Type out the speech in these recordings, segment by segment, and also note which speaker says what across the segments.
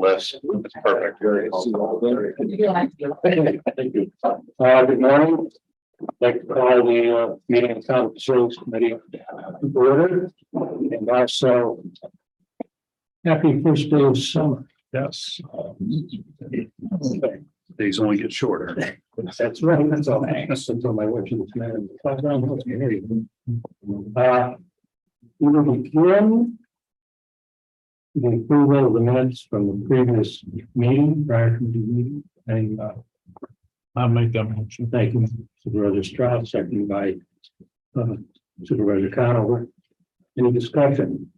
Speaker 1: list. It's perfect.
Speaker 2: Thank you. Good morning. Like to call the meeting of Town Facilities Committee to order, and also happy first day of summer.
Speaker 1: Yes. These only get shorter.
Speaker 2: That's right. That's all. That's until my wife is married. We will begin the approval of the minutes from the previous meeting, prior to the meeting, and I'll make that motion. Thank you, Supervisor Strauss, seconded by Supervisor Conover. Any discussion?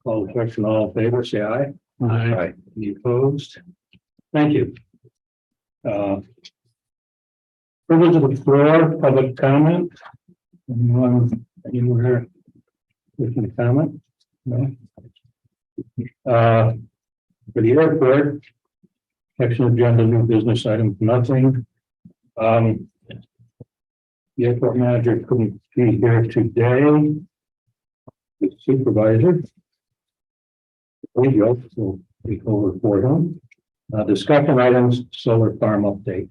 Speaker 2: Call the question, all in favor, say aye.
Speaker 1: Aye.
Speaker 2: Any opposed? Thank you. Privilege of the floor, public comment. Anyone anywhere wishing to comment? No. For the airport, action agenda, new business items, nothing. The airport manager couldn't be here today. The supervisor. There you go. So we will report on. Discussion items, solar farm update.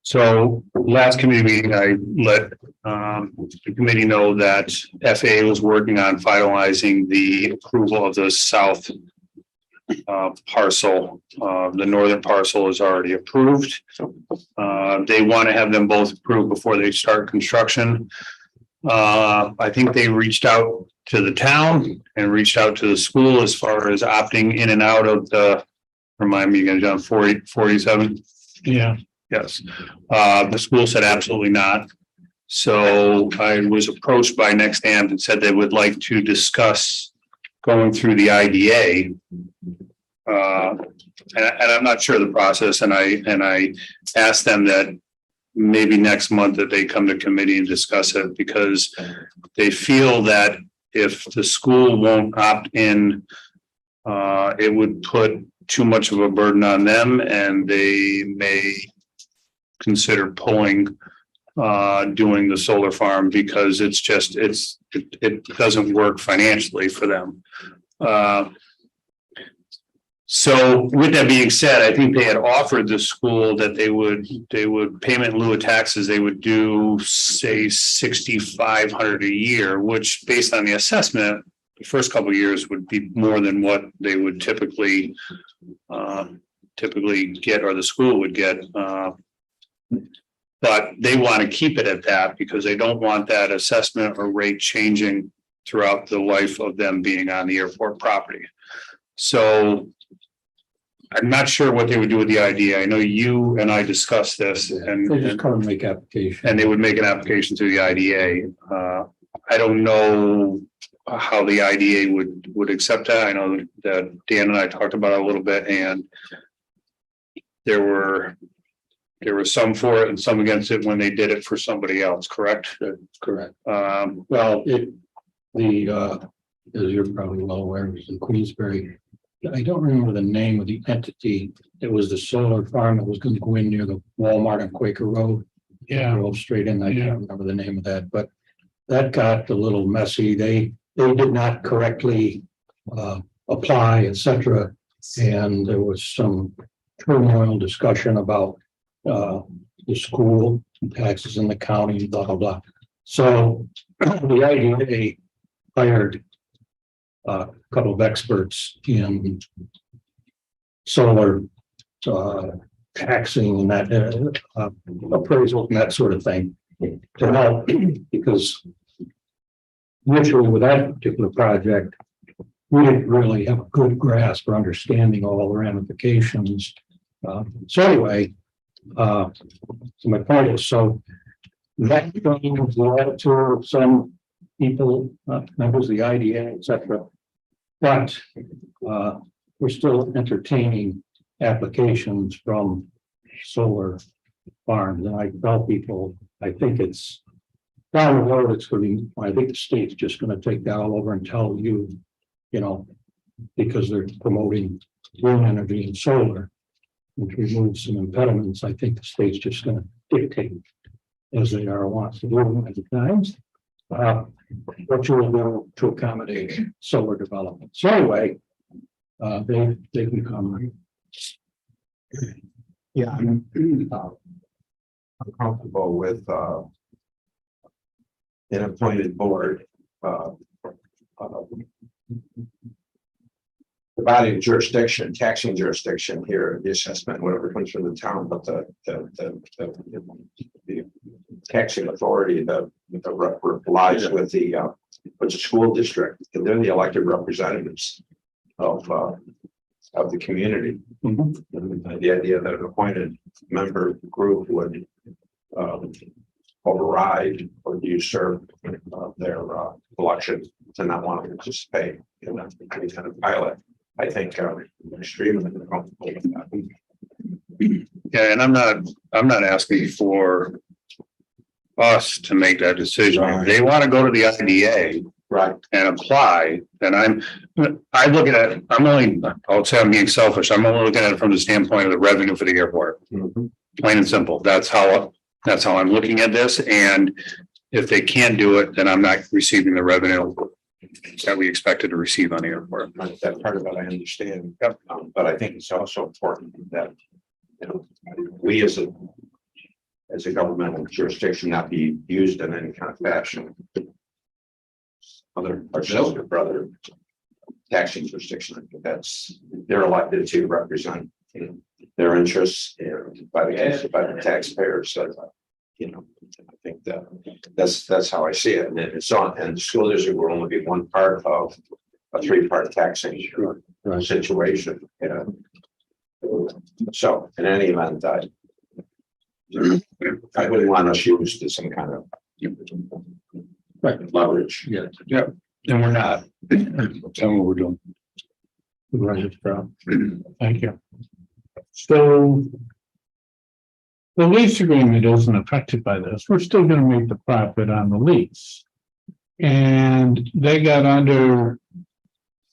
Speaker 1: So last committee meeting, I let the committee know that FAA was working on finalizing the approval of the south parcel. The northern parcel is already approved. They want to have them both approved before they start construction. I think they reached out to the town and reached out to the school as far as opting in and out of the, remind me again, John, 47.
Speaker 2: Yeah.
Speaker 1: Yes. The school said absolutely not. So I was approached by NextAmp and said they would like to discuss going through the IDA. And I'm not sure of the process. And I asked them that maybe next month that they come to committee and discuss it, because they feel that if the school won't opt in, it would put too much of a burden on them, and they may consider pulling doing the solar farm, because it's just it doesn't work financially for them. So with that being said, I think they had offered the school that they would payment in lieu of taxes. They would do, say, $6,500 a year, which based on the assessment, the first couple of years would be more than what they would typically get, or the school would get. But they want to keep it at that because they don't want that assessment or rate changing throughout the life of them being on the airport property. So I'm not sure what they would do with the idea. I know you and I discussed this, and
Speaker 2: They just come and make application.
Speaker 1: and they would make an application to the IDA. I don't know how the IDA would accept that. I know that Dan and I talked about it a little bit, and there were some for it and some against it when they did it for somebody else, correct?
Speaker 2: Correct.
Speaker 1: Well,
Speaker 2: As you're probably well aware, it was in Queensbury. I don't remember the name of the entity. It was the solar farm that was going to go in near the Walmart on Quaker Road. Yeah. Drove straight in. I can't remember the name of that, but that got a little messy. They did not correctly apply, etc. And there was some turmoil discussion about the school and taxes in the county, blah, blah, blah. So the IDA hired a couple of experts in solar taxing and that appraisal and that sort of thing to help, because initially with that particular project, we didn't really have a good grasp or understanding all the ramifications. So anyway, so my point is, so that was the attitude of some people, members of the IDA, etc. But we're still entertaining applications from solar farms. And I tell people, I think it's down the road, it's going to be, I think the state's just going to take that all over and tell you, because they're promoting wind energy and solar, which removes some impediments. I think the state's just going to dictate, as they are wants to do at the times, what you will do to accommodate solar development. So anyway, they can come.
Speaker 3: Yeah, I'm comfortable with an appointed board. Providing jurisdiction, taxing jurisdiction here, the assessment, whatever comes from the town, but the taxing authority that lies with the school district, and they're the elected representatives of the community.
Speaker 1: Mhm.
Speaker 3: The idea that an appointed member group would override or usurp their election to not want to participate in any kind of pilot, I think extremely uncomfortable with that.
Speaker 1: Yeah, and I'm not asking for us to make that decision. If they want to go to the IDA
Speaker 3: Right.
Speaker 1: and apply, then I look at it, I'll say I'm being selfish. I'm only looking at it from the standpoint of the revenue for the airport. Plain and simple. That's how I'm looking at this. And if they can't do it, then I'm not receiving the revenue that we expected to receive on the airport.
Speaker 3: That part of it I understand.
Speaker 1: Yep.
Speaker 3: But I think it's also important that, you know, we as a governmental jurisdiction not be used in any kind of fashion. Other taxing jurisdiction, that's, they're elected to represent, you know, their interests by the taxpayers. So, you know, I think that's how I see it. And it's on, and the school district will only be one part of a three-part taxing situation. So in any event, I wouldn't want us used to some kind of leverage.
Speaker 2: Yeah.
Speaker 1: And we're not. Tell me what we're doing.
Speaker 4: Thank you. So the lease agreement isn't affected by this. We're still going to make the profit on the lease. And they were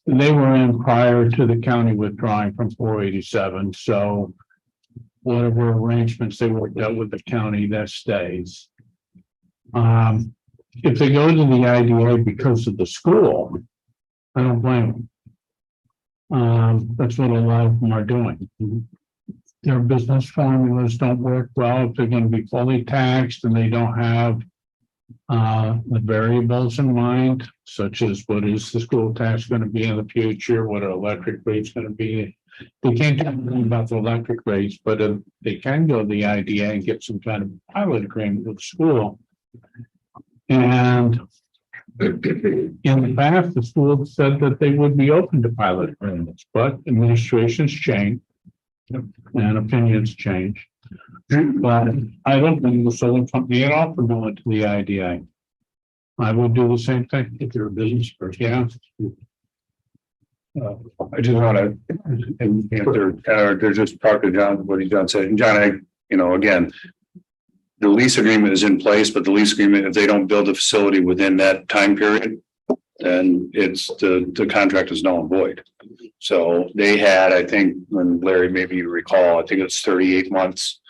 Speaker 4: in prior to the county withdrawing from 487. So whatever arrangements they worked out with the county, that stays. If they go to the IDA because of the school, I don't blame them. That's what a lot of them are doing. Their business formulas don't work well if they're going to be fully taxed and they don't have the variables in mind, such as what is the school tax going to be in the future, what are electric rates going to be. They can't do anything about the electric rates, but if they can go to the IDA and get some kind of pilot agreement with the school. And in the past, the school said that they would be open to pilot agreements, but administrations change and opinions change. But I don't think the Southern Company at all for going to the IDA. I would do the same thing if you're a business person. Yeah.
Speaker 1: I just want to, and they're just talk to John, what John said. And John, again, the lease agreement is in place, but the lease agreement, if they don't build a facility within that time period, then it's the contract is null and void. So they had, I think, when Larry, maybe you recall, I think it's 38 months.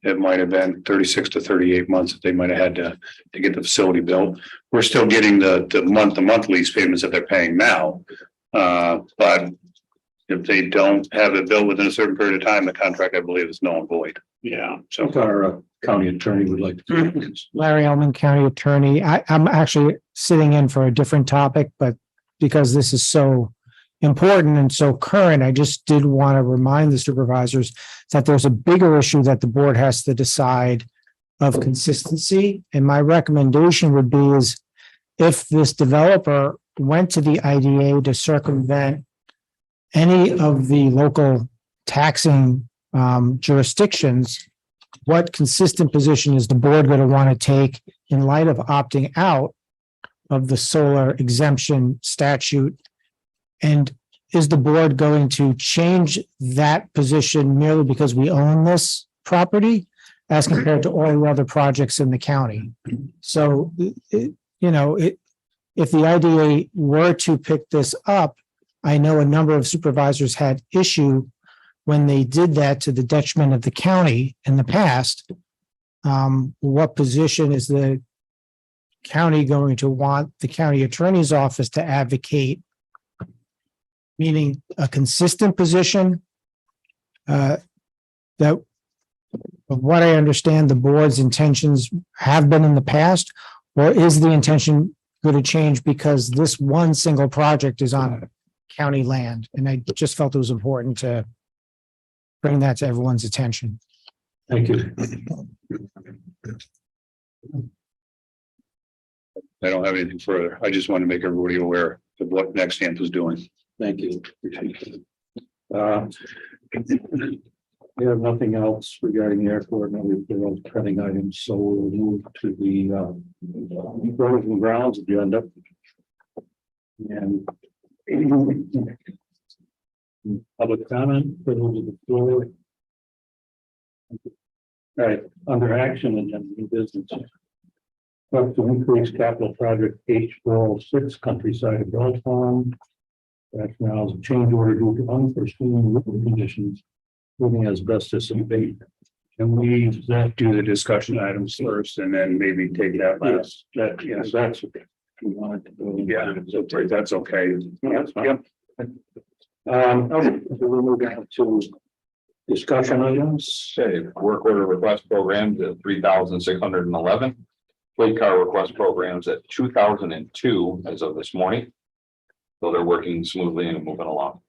Speaker 1: It might have been 36 to 38 months that they might have had to get the facility built. We're still getting the month lease payments that they're paying now. But if they don't have it built within a certain period of time, the contract, I believe, is null and void.
Speaker 4: Yeah.
Speaker 1: So
Speaker 2: Our county attorney would like to.
Speaker 5: Larry Ellman, County Attorney. I'm actually sitting in for a different topic, but because this is so important and so current, I just did want to remind the supervisors that there's a bigger issue that the board has to decide of consistency. And my recommendation would be is if this developer went to the IDA to circumvent any of the local taxing jurisdictions, what consistent position is the board going to want to take in light of opting out of the solar exemption statute? And is the board going to change that position merely because we own this property as compared to all the other projects in the county? So, if the IDA were to pick this up, I know a number of supervisors had issue when they did that to the detriment of the county in the past. What position is the county going to want the county attorney's office to advocate meaning a consistent position. That of what I understand, the board's intentions have been in the past, or is the intention going to change because this one single project is on county land? And I just felt it was important to bring that to everyone's attention.
Speaker 2: Thank you.
Speaker 1: I don't have anything further. I just want to make everybody aware of what Next Amp is doing.
Speaker 2: Thank you. We have nothing else regarding the airport, no real pending items, so we'll move to the roads and grounds agenda. And public comment, privilege of the floor. All right, under action and new business. To increase capital project H406 Countryside Adult Farm. Rationale is a change order due to unforeseen weather conditions, moving asbestos and bait.
Speaker 1: Can we do the discussion items first and then maybe take that last?
Speaker 2: Yes, that's okay. We wanted to go.
Speaker 1: Yeah, that's okay.
Speaker 2: That's fine. Okay, so we'll move down to discussion items.
Speaker 6: Okay, work order request programs at 3,611. Fleet car request programs at 2,002 as of this morning. So they're working smoothly and moving along.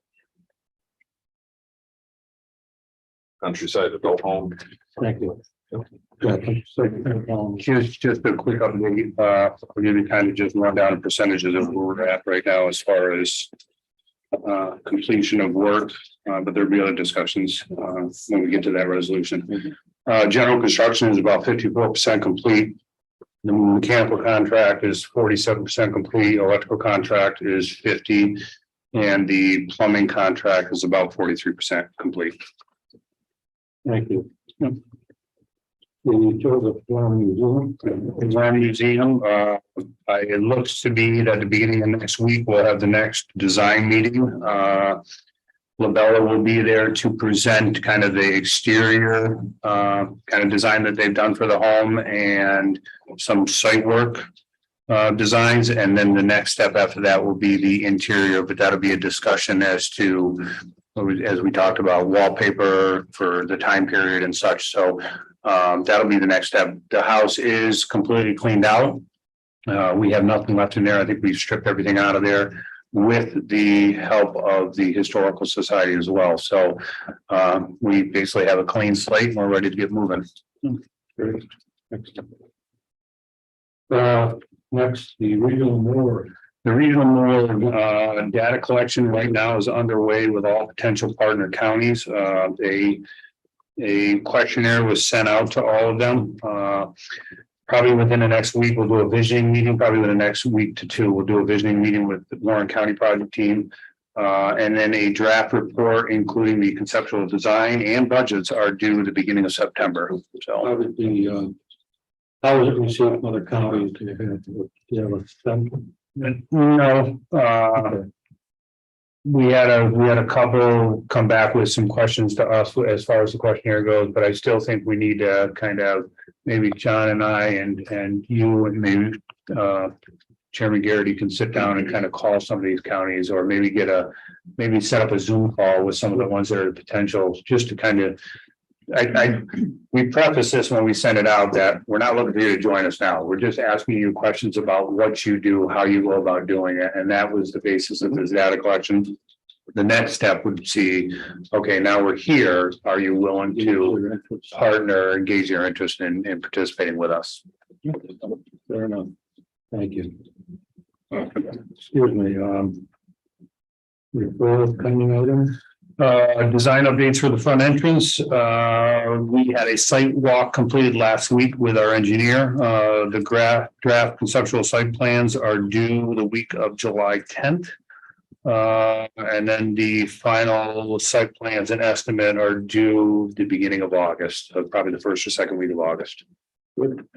Speaker 6: Countryside adult home.
Speaker 2: Thank you.
Speaker 1: Just a quick update, I'll give you kind of just run down the percentages of where we're at right now as far as completion of work, but there'll be other discussions when we get to that resolution. General construction is about 54% complete. The mechanical contract is 47% complete, electrical contract is 50, and the plumbing contract is about 43% complete.
Speaker 2: Thank you. The Joseph Warren Museum.
Speaker 1: Warren Museum, it looks to be that at the beginning of next week, we'll have the next design meeting. Labella will be there to present kind of the exterior kind of design that they've done for the home and some site work designs. And then the next step after that will be the interior, but that'll be a discussion as to, as we talked about, wallpaper for the time period and such. So that'll be the next step. The house is completely cleaned out. We have nothing left in there. I think we've stripped everything out of there with the help of the Historical Society as well. So we basically have a clean slate and we're ready to get moving.
Speaker 2: Next, the regional board.
Speaker 1: The regional mural data collection right now is underway with all potential partner counties. A questionnaire was sent out to all of them. Probably within the next week, we'll do a visioning meeting. Probably within the next week to two, we'll do a visioning meeting with the Warren County project team. And then a draft report, including the conceptual design and budgets, are due at the beginning of September. So
Speaker 2: How was it received from other counties? Do you have a sense?
Speaker 1: no, we had a couple come back with some questions to us as far as the questionnaire goes, but I still think we need to kind of maybe John and I and you and maybe Chairman Garrity can sit down and kind of call some of these counties, or maybe maybe set up a Zoom call with some of the ones that are potential, just to kind of. We preface this when we send it out that we're not looking for you to join us now. We're just asking you questions about what you do, how you go about doing it. And that was the basis of this data collection. The next step would be, okay, now we're here. Are you willing to partner, engage your interest in participating with us?
Speaker 2: Fair enough. Thank you. Excuse me, referral pending items.
Speaker 1: Design updates for the front entrance. We had a site walk completed last week with our engineer. The draft conceptual site plans are due the week of July 10th. And then the final site plans and estimate are due the beginning of August, probably the first or second week of August.
Speaker 2: Good.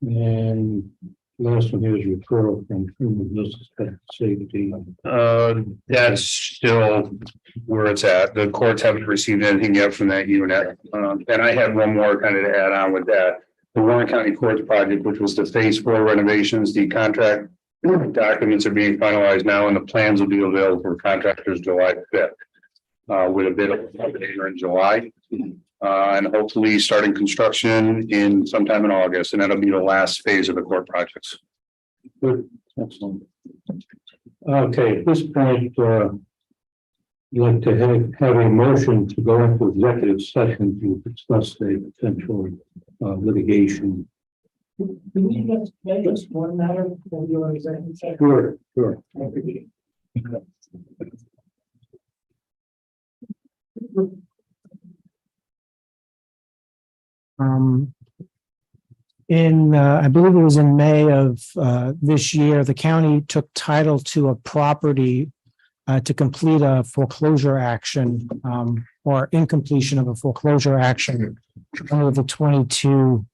Speaker 2: And last one here is referral from human business safety.
Speaker 1: That's still where it's at. The courts haven't received anything yet from that unit. And I had one more kind of to add on with that. The Warren County Courts project, which was the phase 4 renovations, the contract Documents are being finalized now and the plans will be available for contractors July 5th. With a bit of later in July. And hopefully starting construction in sometime in August, and that'll be the last phase of the court projects.
Speaker 2: Good, excellent. Okay, at this point, I'd like to have a motion to go into executive session to discuss a potential litigation.
Speaker 5: Do we just one matter for your executive session?
Speaker 2: Sure, sure.
Speaker 5: I believe it was in May of this year, the county took title to a property to complete a foreclosure action or incompletion of a foreclosure action under the 22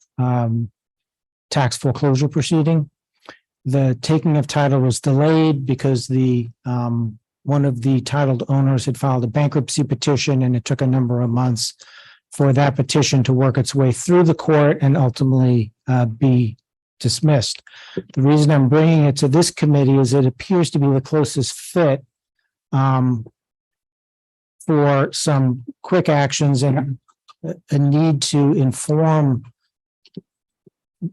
Speaker 5: tax foreclosure proceeding. The taking of title was delayed because the one of the titled owners had filed a bankruptcy petition, and it took a number of months for that petition to work its way through the court and ultimately be dismissed. The reason I'm bringing it to this committee is it appears to be the closest fit for some quick actions and a need to inform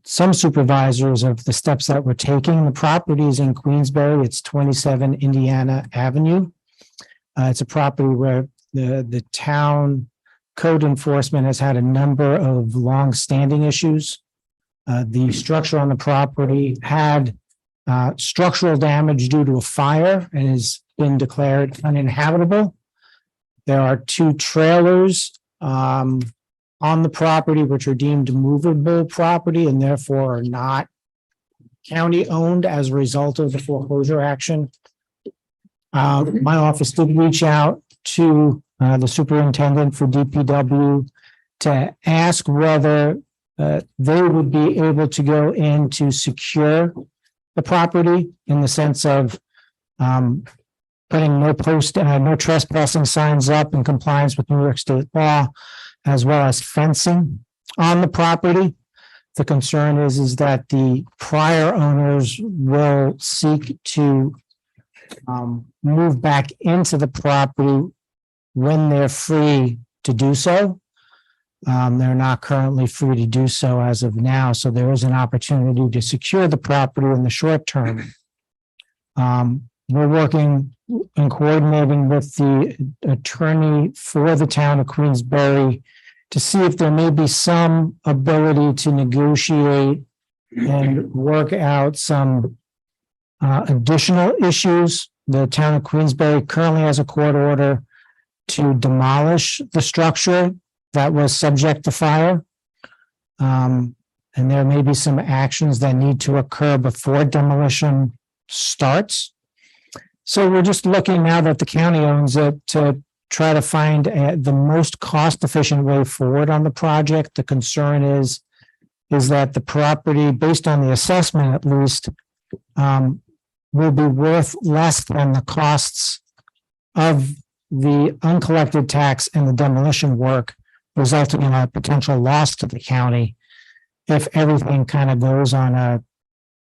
Speaker 5: some supervisors of the steps that we're taking. The property is in Queensbury. It's 27 Indiana Avenue. It's a property where the town code enforcement has had a number of long-standing issues. The structure on the property had structural damage due to a fire and has been declared uninhabitable. There are 2 trailers on the property which are deemed movable property and therefore are not county owned as a result of the foreclosure action. My office did reach out to the superintendent for DPW to ask whether they would be able to go in to secure the property in the sense of putting no trespassing signs up in compliance with New York State law, as well as fencing on the property. The concern is that the prior owners will seek to move back into the property when they're free to do so. They're not currently free to do so as of now, so there is an opportunity to secure the property in the short term. We're working and coordinating with the attorney for the town of Queensbury to see if there may be some ability to negotiate and work out some additional issues. The town of Queensbury currently has a court order to demolish the structure that was subject to fire. And there may be some actions that need to occur before demolition starts. So we're just looking now that the county owns it to try to find the most cost-efficient way forward on the project. The concern is that the property, based on the assessment at least, will be worth less than the costs of the uncollected tax and the demolition work, resulting in a potential loss to the county if everything kind of goes on a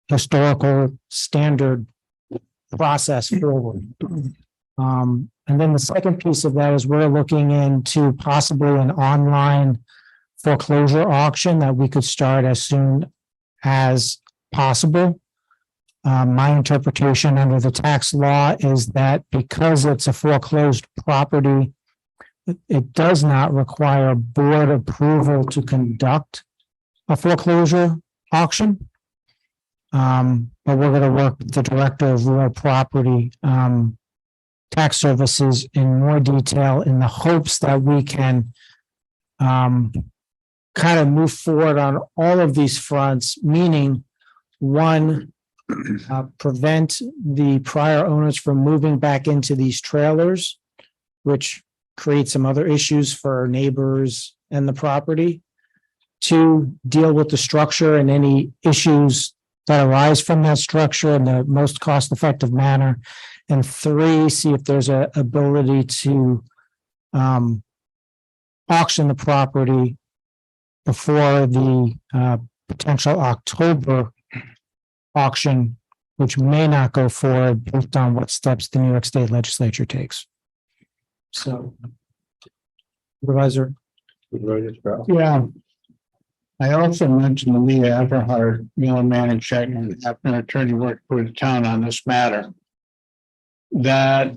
Speaker 5: historical standard process forward. And then the second piece of that is we're looking into possibly an online foreclosure auction that we could start as soon as possible. My interpretation under the tax law is that because it's a foreclosed property, it does not require board approval to conduct a foreclosure auction. But we're going to work with the director of real property tax services in more detail in the hopes that we can kind of move forward on all of these fronts, meaning one, prevent the prior owners from moving back into these trailers, which creates some other issues for neighbors and the property. 2, deal with the structure and any issues that arise from that structure in the most cost-effective manner. And 3, see if there's an ability to auction the property before the potential October auction, which may not go forward based on what steps the New York State Legislature takes. So. Supervisor,
Speaker 4: Yeah. I also mentioned Leah Everhart, Miller Manning Chapman, after attorney worked for the town on this matter. That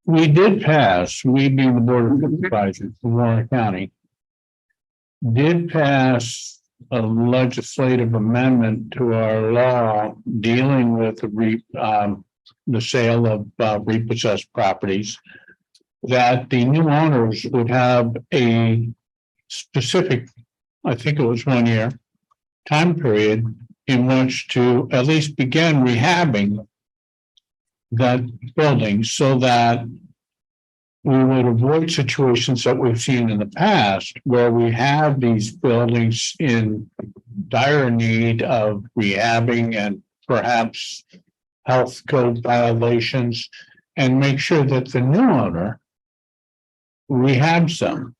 Speaker 4: we did pass, we being the Board of Supervisors of Warren County, did pass a legislative amendment to our law dealing with the sale of repossessed properties, that the new owners would have a specific, I think it was 1 year, time period in which to at least begin rehabbing that building so that we would avoid situations that we've seen in the past where we have these buildings in dire need of rehabbing and perhaps health code violations, and make sure that the new owner rehabs them.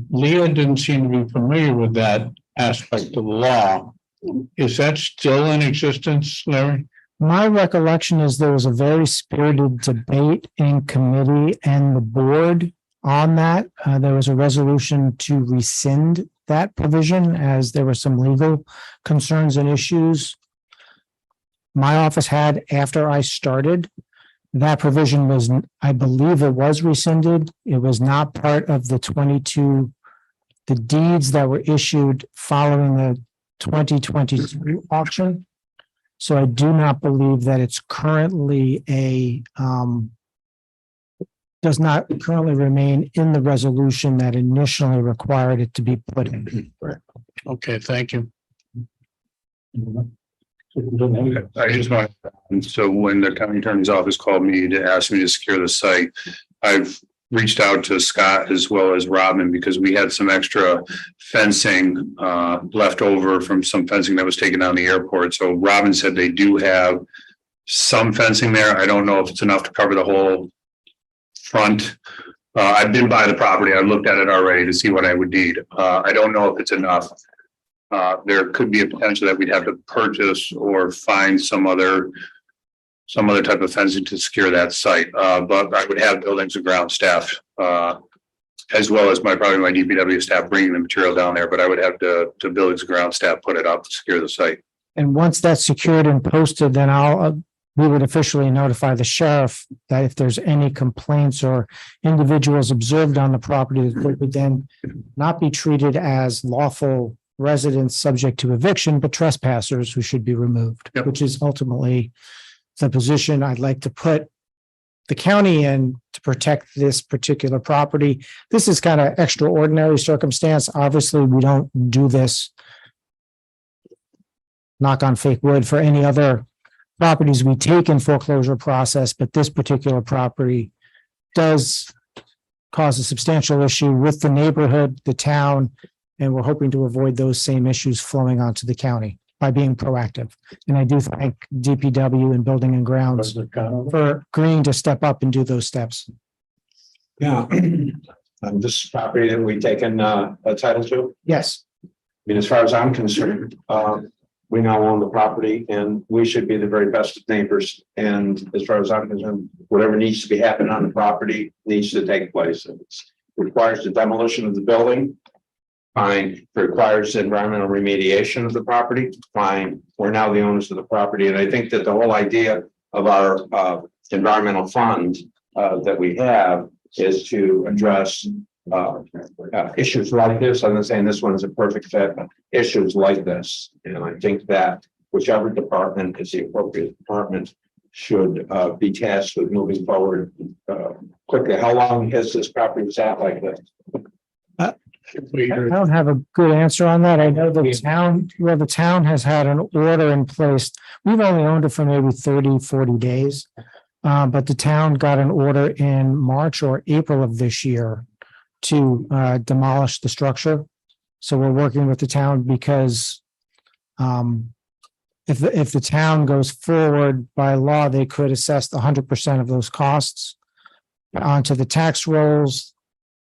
Speaker 4: Leah didn't seem to be familiar with that aspect of the law. Is that still in existence, Larry?
Speaker 5: my recollection is there was a very spirited debate in committee and the board on that. There was a resolution to rescind that provision as there were some legal concerns and issues. My office had after I started. That provision was, I believe it was rescinded. It was not part of the the deeds that were issued following the 2022 auction. So I do not believe that it's currently does not currently remain in the resolution that initially required it to be put in.
Speaker 4: Okay, thank you.
Speaker 1: I just want, so when the county attorney's office called me to ask me to secure the site, I've reached out to Scott as well as Robin because we had some extra fencing left over from some fencing that was taken down the airport. So Robin said they do have some fencing there. I don't know if it's enough to cover the whole front. I've been by the property. I looked at it already to see what I would need. I don't know if it's enough. There could be a potential that we'd have to purchase or find some other type of fencing to secure that site. But I would have buildings and ground staff, as well as probably my DPW staff bringing the material down there, but I would have to buildings and ground staff put it up to secure the site.
Speaker 5: And once that's secured and posted, then we would officially notify the sheriff that if there's any complaints or individuals observed on the property, that would then not be treated as lawful residents subject to eviction, but trespassers who should be removed,
Speaker 1: Yep.
Speaker 5: which is ultimately the position I'd like to put the county in to protect this particular property. This is kind of extraordinary circumstance. Obviously, we don't do this, knock on fake wood, for any other properties we take in foreclosure process, but this particular property does cause a substantial issue with the neighborhood, the town, and we're hoping to avoid those same issues flowing onto the county by being proactive. And I do thank DPW and Building and Grounds for agreeing to step up and do those steps.
Speaker 3: Yeah. This property that we taken a title to,
Speaker 5: Yes,
Speaker 3: I mean, as far as I'm concerned, we now own the property and we should be the very best of neighbors. And as far as I'm concerned, whatever needs to be happening on the property needs to take place. If it requires the demolition of the building, fine. If it requires environmental remediation of the property, fine. We're now the owners of the property. And I think that the whole idea of our environmental fund that we have is to address issues like this. I'm not saying this one is a perfect fit, but issues like this. And I think that whichever department is the appropriate department should be tasked with moving forward quickly. How long has this property sat like this?
Speaker 5: I don't have a good answer on that. I know the town has had an order in place. We've only owned it for maybe 30, 40 days. But the town got an order in March or April of this year to demolish the structure. So we're working with the town because if the town goes forward by law, they could assess 100% of those costs onto the tax rolls.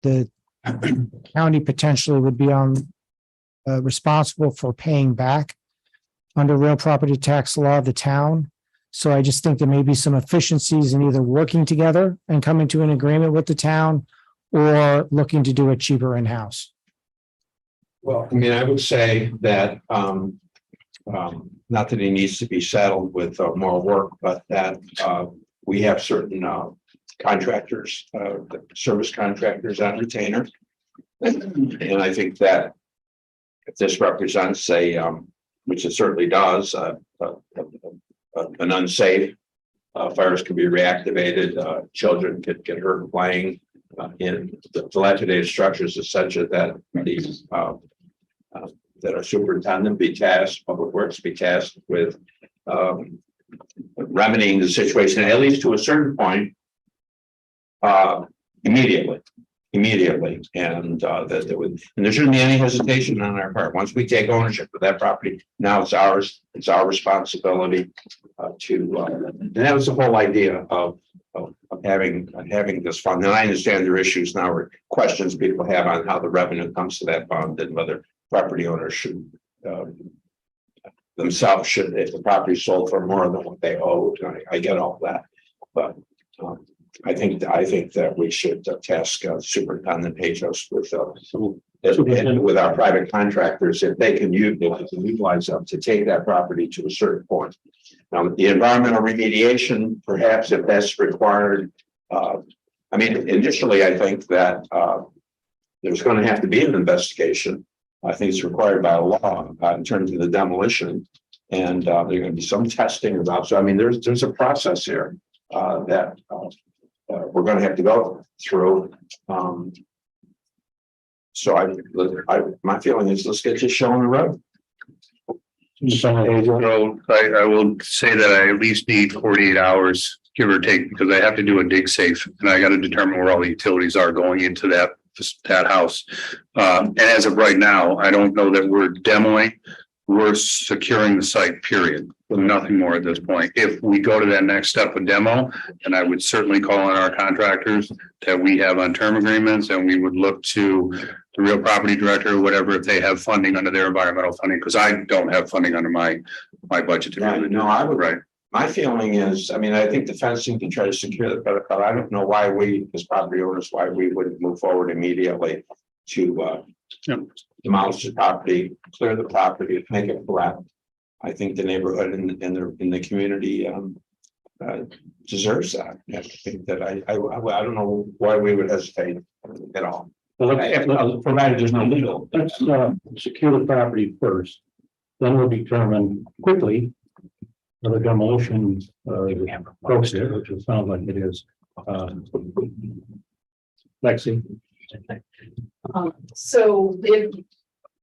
Speaker 5: The county potentially would be responsible for paying back under real property tax law of the town. So I just think there may be some efficiencies in either working together and coming to an agreement with the town or looking to do it cheaper in-house.
Speaker 3: Well, I mean, I would say that, not that he needs to be saddled with more work, but that, we have certain, contractors, service contractors on retainer. And I think that if this represents which it certainly does, an unsafe, fires can be reactivated, children could get hurt playing in the dilapidated structures, is such that these that our superintendent be tasked, public works be tasked with remedying the situation, at least to a certain point, immediately. And and there shouldn't be any hesitation on our part. Once we take ownership of that property, now it's ours. It's our responsibility and that was the whole idea of having this fund. And I understand there are issues now or questions people have on how the revenue comes to that fund and whether property owners should themselves should, if the property is sold for more than what they owe. I get all that, but I think that we should task Superintendent Pagos with our private contractors if they can utilize them to take that property to a certain point. Now, the environmental remediation, perhaps if that's required, I mean, initially, I think that there's going to have to be an investigation. I think it's required by law in terms of the demolition, and there's going to be some testing about. So, I mean, there's a process here that we're going to have to go through. So, my feeling is let's get this show on the road.
Speaker 1: So I will say that I at least need 48 hours, give or take, because I have to do a dig safe and I got to determine where all the utilities are going into that house. And as of right now, I don't know that we're demoing, we're securing the site, period. Nothing more at this point. If we go to that next step of demo, and I would certainly call on our contractors that we have on term agreements, and we would look to the real property director or whatever, if they have funding under their environmental funding, because I don't have funding under my budget.
Speaker 3: Yeah, no, I would.
Speaker 1: Right.
Speaker 3: My feeling is, I mean, I think the fencing can try to secure the credit card. I don't know why we, as property owners, why we wouldn't move forward immediately to demolish the property, clear the property, make it flat. I think the neighborhood and in the community deserves that. I think that I don't know why we would hesitate at all. Provided there's no legal.
Speaker 2: Let's secure the property first. Then we'll determine quickly whether demolition appropriate, which it sounds like it is. Lexi.
Speaker 7: So if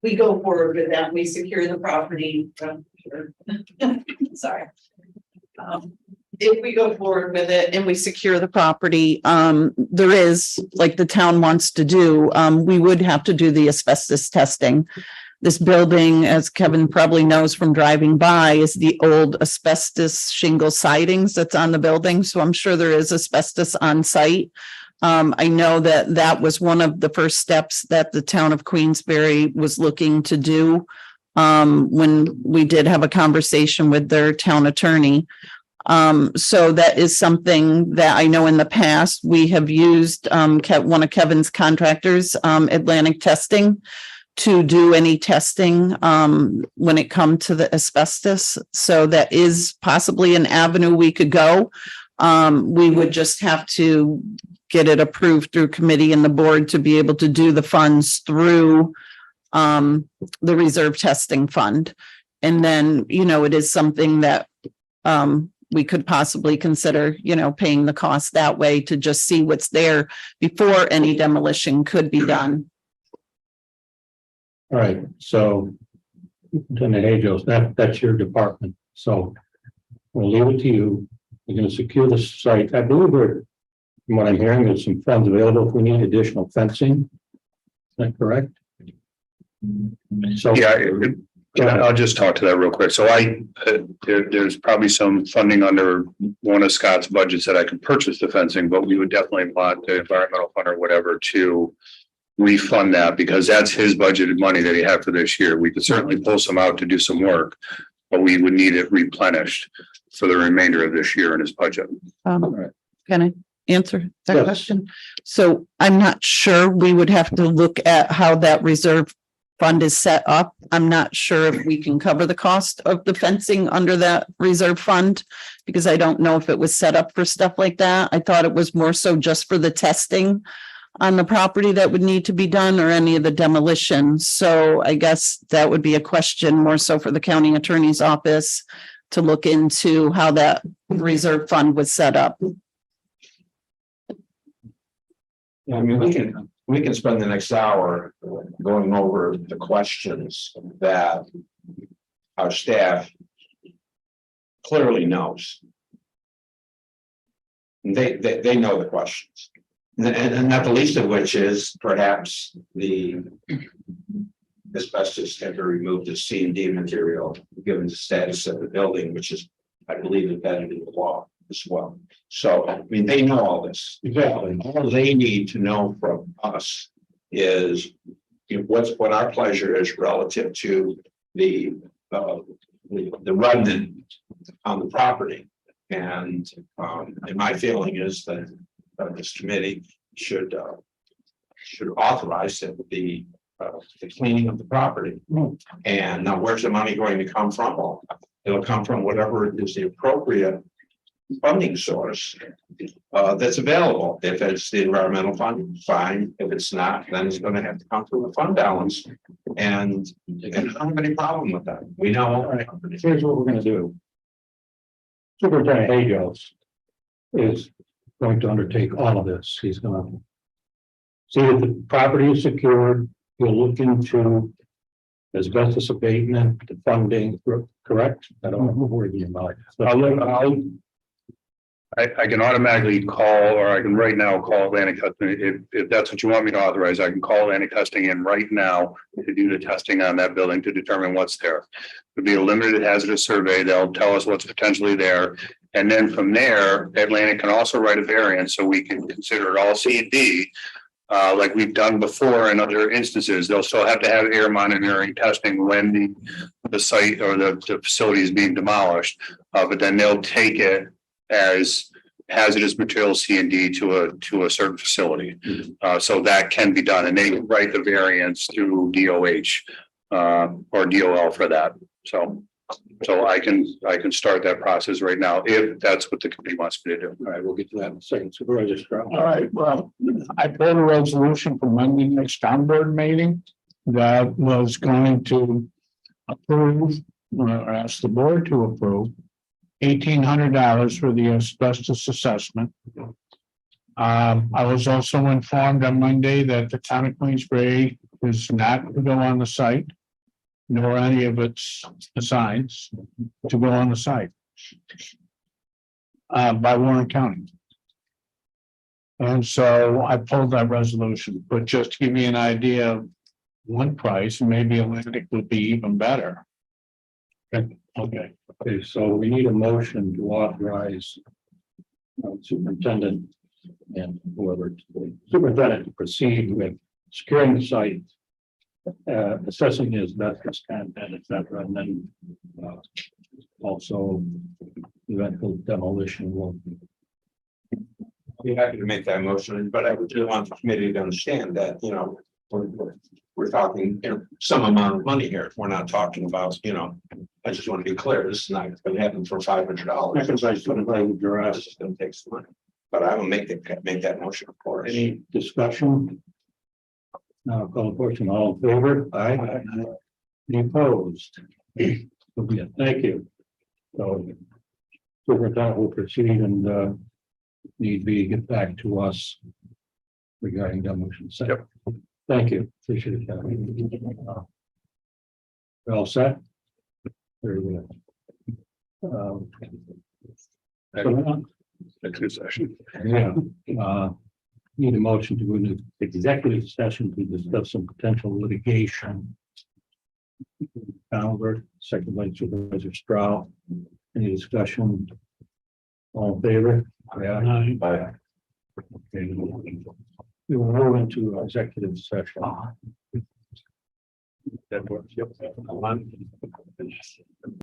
Speaker 7: we go forward with that, we secure the property. Sorry. If we go forward with it and we secure the property, there is, like the town wants to do, we would have to do the asbestos testing. This building, as Kevin probably knows from driving by, is the old asbestos shingle sidings that's on the building. So I'm sure there is asbestos on site. I know that was one of the first steps that the town of Queensbury was looking to do when we did have a conversation with their town attorney. So that is something that I know in the past we have used one of Kevin's contractors, Atlantic Testing, to do any testing when it comes to the asbestos. So that is possibly an avenue we could go. We would just have to get it approved through committee and the board to be able to do the funds through the reserve testing fund. And then, it is something that we could possibly consider, paying the cost that way to just see what's there before any demolition could be done.
Speaker 2: All right, so Lieutenant Hajos, that's your department. So we'll leave it to you. You're going to secure the site. I believe from what I'm hearing, there's some funds available if we need additional fencing. Is that correct? So
Speaker 1: I'll just talk to that real quick. So there's probably some funding under one of Scott's budgets that I could purchase the fencing, but we would definitely want the environmental fund or whatever to refund that, because that's his budgeted money that he had for this year. We could certainly pull some out to do some work. but we would need it replenished for the remainder of this year in his budget.
Speaker 7: Can I answer that
Speaker 2: Yes.
Speaker 7: question? So I'm not sure. We would have to look at how that reserve fund is set up. I'm not sure if we can cover the cost of the fencing under that reserve fund, because I don't know if it was set up for stuff like that. I thought it was more so just for the testing on the property that would need to be done, or any of the demolition. So I guess that would be a question more so for the county attorney's office to look into how that reserve fund was set up.
Speaker 3: I mean, we can spend the next hour going over the questions that our staff clearly knows. They know the questions. And not the least of which is perhaps the asbestos had to remove the C and D material, given the status of the building, which is, I believe, embedded in the law as well. So, I mean, they know all this.
Speaker 2: Exactly.
Speaker 3: All they need to know from us is what our pleasure is relative to the remnant on the property. And my feeling is that this committee should authorize the cleaning of the property. And now, where's the money going to come from? Well, it'll come from whatever is the appropriate funding source that's available. If it's the environmental fund, fine. If it's not, then it's going to have to come from the fund balance. And I don't have any problem with that. We know.
Speaker 2: All right, here's what we're gonna do. Superintendent Hayes is going to undertake all of this. He's gonna see that the property is secured. He'll look into asbestos abatement, the funding, correct? I don't know where you about.
Speaker 1: I can automatically call, or I can right now call Atlantic Testing. If that's what you want me to authorize, I can call Atlantic Testing in right now to do the testing on that building to determine what's there. It'll be a limited hazardous survey. They'll tell us what's potentially there. And then from there, Atlantic can also write a variance, so we can consider it all C and D. Like we've done before in other instances. They'll still have to have air monitoring testing when the site or the facility is being demolished. But then they'll take it as hazardous material C and D to a certain facility. So that can be done, and they can write the variance through DOH or DOL for that. So I can start that process right now if that's what the committee wants me to do.
Speaker 2: All right, we'll get to that in a second. Supervisor Stroud.
Speaker 4: All right, well, I put a resolution for Monday next town board meeting that was going to approve, or ask the board to approve $1,800 for the asbestos assessment. I was also informed on Monday that the town of Queensbury is not to go on the site, nor any of its signs to go on the site by Warren County. And so I pulled that resolution, but just to give me an idea of one price, maybe Atlantic would be even better. Okay.
Speaker 2: Okay, so we need a motion to authorize superintendent and whoever, superintendent to proceed with securing the site, assessing the asbestos content, et cetera, and then also eventual demolition will.
Speaker 3: I'll be happy to make that motion, but I would just want the committee to understand that, we're talking, some amount of money here. We're not talking about, I just want to be clear, this is not going to happen for $500.
Speaker 2: Because I sort of like your
Speaker 3: This is going to take some money, but I will make that motion, of course.
Speaker 2: any discussion? Now, call the question, all in favor? Aye. Any opposed? Thank you. So superintendent will proceed and need be get back to us regarding demolition. Yep. Thank you. Appreciate it. We're all set? Very good.
Speaker 1: Next session.
Speaker 2: Yeah, need a motion to go into executive session to discuss some potential litigation. Albert, second by Supervisor Stroud. Any discussion? All in favor? Aye.
Speaker 3: Aye.
Speaker 2: Okay. We will move into executive session. That works. Yep.